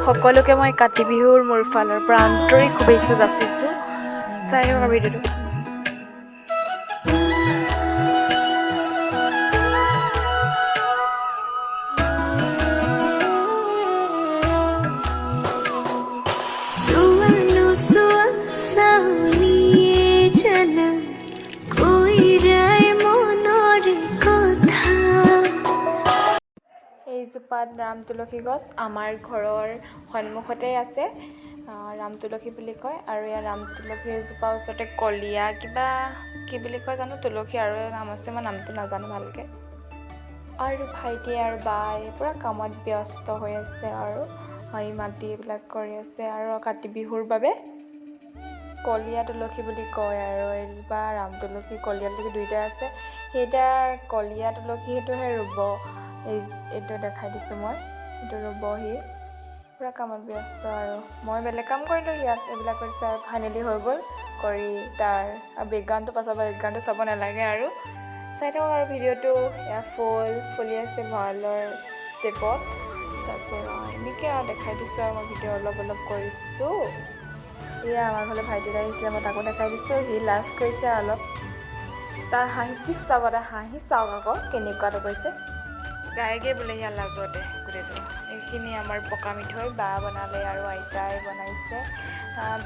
সকলোকে মই কাতি বিহুৰ মোৰ ফালৰ পৰা আন্তৰিক শুভেচ্ছা যাচিছোঁ। চাই থাকক ভিডিঅ'টো। এইজোপাত ৰাম তুলসী গছ আমাৰ ঘৰৰ সন্মুখতে আছে। ৰাম তুলসী বুলি কয়। আৰু ইয়াৰ ৰাম তুলসী এজোপা ওচৰতে কলীয়া কিবা কি বুলি কয় জানো, তুলসী আৰু নাম আছে, মই নামটো নাজানো ভালকৈ। আৰু ভাইটি আৰু বাই পূৰা কামত ব্যস্ত হৈ আছে আৰু এই মাটি এইবিলাক কৰি আছে। আৰু কাতি বিহুৰ বাবে কলীয়া তুলসী বুলি কয়। আৰু এইজোপা ৰাম তুলসী কলীয়া তুলসী দুয়োটাই আছে। সেইটা কলীয়া তুলসী সেইটোহে ৰুব। এইটো দেখাই দিছোঁ মই, এইটো ৰুবহি। পূৰা কামত ব্যস্ত আৰু মই বেলেগ কাম কৰিলোঁ, ইয়াত এইবিলাক কৰিছে। আৰু ফাইনেলি হৈ গ'ল কৰি তাৰ বেকগ্ৰাউণ্ডটো পাছত বেকগ্ৰাউণ্ডটো চাব নালাগে আৰু চাই থাকক আৰু ভিডিঅ'টো। এয়া ফুলি আছে ভঁৰালৰ ষ্টেপত। তাৰপৰা এনেকৈ আৰু দেখাই দিছোঁ আৰু মই ভিডিঅ' অলপ কৰিছোঁ। এয়া আমাৰ ঘৰলৈ ভাইটি আহিছিলে, মই তাকো দেখাই দিছোঁ। সি লাজ কৰিছে অলপ, তাৰ হাঁহি চাব, তাই হাঁহি চাওক আকৌ কেনেকুৱাটো কৰিছে। যায়গৈ বোলে ইয়াৰ লাজতে গোটেইটো। এইখিনি আমাৰ পকা মিঠৈ বা বনালে আৰু আইতাই বনাইছে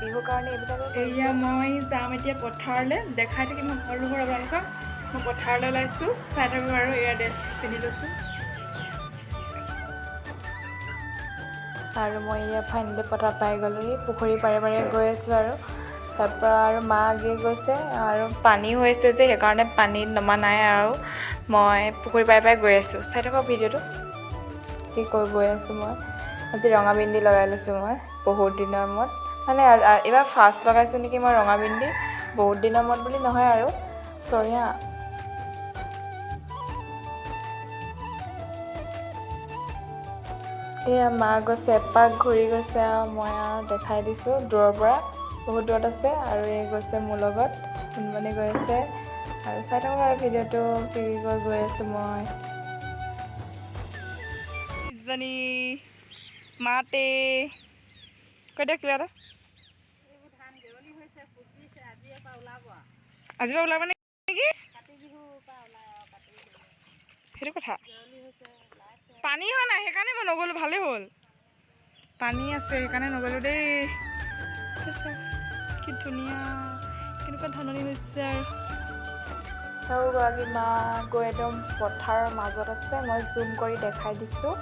বিহুৰ কাৰণে এইবিলাকে। এয়া মই যাম এতিয়া পথাৰলৈ, দেখাই থাকিম সৰু সৰু আপোনালোকক। মই পথাৰলৈ ওলাইছোঁ, চাই থাকোঁ আৰু এয়া ড্ৰেছ পিন্ধি লৈছোঁ। আৰু মই এয়া ফাইনেলি পথাৰ পাই গ'লোহি। পুখুৰী পাৰে গৈ আছোঁ আৰু তাৰপৰা আৰু মা আগে গৈছে। আৰু পানী হৈছে যে সেইকাৰণে পানীত নমা নাই আৰু মই পুখুৰী পাই গৈ আছোঁ। চাই থাকক ভিডিঅ'টো, কি কৰি গৈ আছোঁ মই। আজি ৰঙা বিন্দি লগাই লৈছোঁ মই বহুত দিনৰ মূৰত, মানে এইবাৰ ফাৰ্ষ্ট লগাইছোঁ নেকি মই ৰঙা বিন্দি। বহুত দিনৰ মূৰত বুলি নহয় আৰু চৰি হা। এয়া মা গৈছে এপাক ঘূৰি গৈছে আৰু মই আৰু দেখাই দিছোঁ দূৰৰ পৰা, বহুত দূৰত আছে। আৰু এই গৈছে মোৰ লগত, সোণমণি গৈ আছে। আৰু চাই থাকক আৰু ভিডিঅ'টো, কি কৰি গৈ আছোঁ মই। ইজনী মাতে কৈ দিয়ক কিবা এটা। আজিৰ পৰা ওলাব নেকি? সেইটো কথা। পানী হোৱা নাই সেইকাৰণে মই নগ'লোঁ, ভালেই হ'ল। পানী আছে সেইকাৰণে নগ'লোঁ দেই। কি ধুনীয়া, কেনেকুৱা ধাননি হৈছে। আৰু গৰাকী মা গৈ একদম পথাৰৰ মাজত আছে। মই জুম কৰি দেখাই দিছোঁ।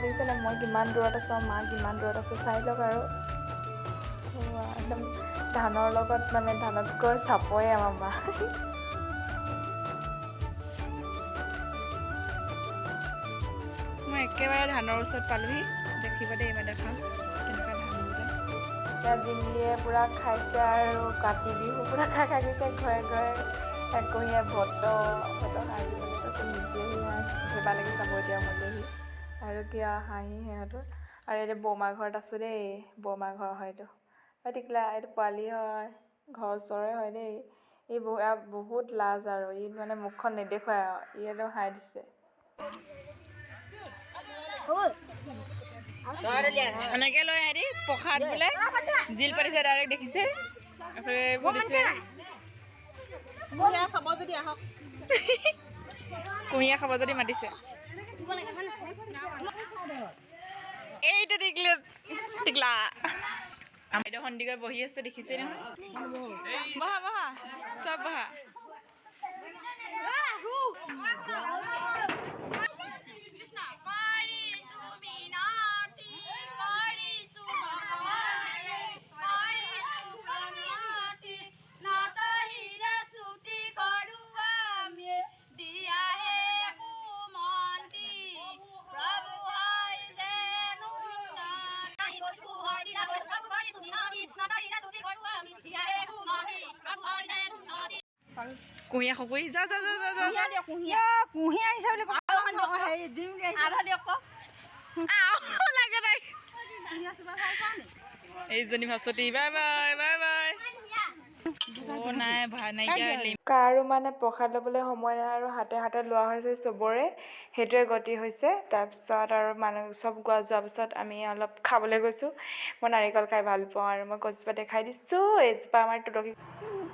দেখিছেনে মই কিমান দূৰত আছোঁ আৰু মা কিমান দূৰত আছে, চাই লওক আৰু। একদম ধানৰ লগত, মানে ধানতকৈ চাপৰে আমাৰ মা। মই একেবাৰে ধানৰ ওচৰত পালোহি, দেখিব দেই মই দেখাম কেনেকুৱা ধান বোলে। এতিয়া জিমলিয়ে পূৰা খাইছে আৰু কাতি বিহু পূৰা খাই গৈছে ঘৰে ঘৰে। কুহীয়া ভত খাই দিবলৈ তাৰপিছত নিদিয়েহি, ভেবা লাগি চাব এতিয়া মলেহি। আৰু কিয় হাঁহি সিহঁতৰ। আৰু এতিয়া বৰমা ঘৰত আছোঁ দেই, বৰমা ঘৰ হয় এইটো। টিকলা এইটো পোৱালি হয়, ঘৰ ওচৰৰে হয় দেই। ই বহুত লাজ আৰু ই মানে মুখখন নেদেখুৱাই আৰু ই একদম হাঁহি দিছে। এনেকৈ লৈ আহি পখাত বোলে জিল পাতিছে, ডাইৰেক্ট দেখিছে। কুঁহিয়াৰ খাব যদি আহক, কুঁহিয়াৰ খাব যদি মাতিছে। এইটো টিকলা বাইদেউ সন্দিকৈ বহি আছে, দেখিছে নহয়। বহা বহা চব বহা। কুঁহিয়া খকুৰি যা যা যা যা যা কুঁহিয়া কুঁহিয়া আহিছে বুলি কয়। এইজনী Bhaswati bye bye bye bye. কাৰো মানে প্ৰসাদ ল'বলৈ সময় নাই আৰু হাতে হাতে লোৱা হৈছে চবৰে, সেইটোৱে গতি হৈছে। তাৰপিছত আৰু মানুহ চব গোৱা যোৱাৰ পিছত আমি অলপ খাবলৈ গৈছোঁ। মই নাৰিকল খাই ভাল পাওঁ আৰু মই গছজোপা দেখাই দিছোঁ। এইজোপা আমাৰ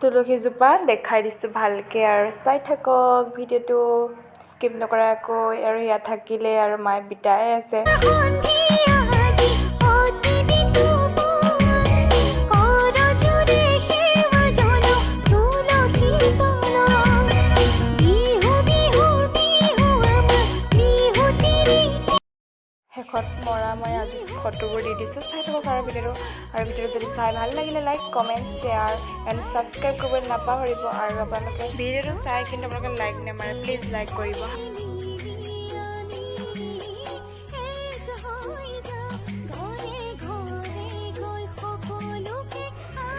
তুলসীজোপা দেখাই দিছোঁ ভালকৈ, আৰু চাই থাকক ভিডিঅ'টো স্কিপ নকৰাকৈ। আৰু ইয়াত থাকিলে আৰু মায়ে বিতাই আছে। শেষত মই আজি ফটোবোৰ দি দিছোঁ, চাই থাকক আৰু ভিডিঅ'টো যদি চাই ভাল লাগিলে like comment share and subscribe কৰিবলৈ নাপাহৰিব। আৰু আপোনালোকে ভিডিঅ'টো চাই কিন্তু আপোনালোকে লাইক নেমাৰে, প্লিজ লাইক কৰিব।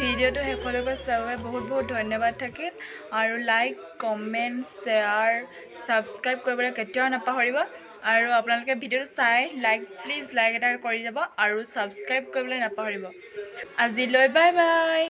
ভিডিঅ'টো শেষলৈকে চোৱাৰ বাবে বহুত বহুত ধন্যবাদ থাকিল। আৰু লাইক কমেণ্ট শ্বেয়াৰ ছাবস্ক্ৰাইব কৰিবলৈ কেতিয়াও নাপাহৰিব। আৰু আপোনালোকে ভিডিঅ'টো চাই প্লিজ লাইক এটা কৰি যাব আৰু ছাবস্ক্ৰাইব কৰিবলৈ নাপাহৰিব। আজিলৈ বাই বাই।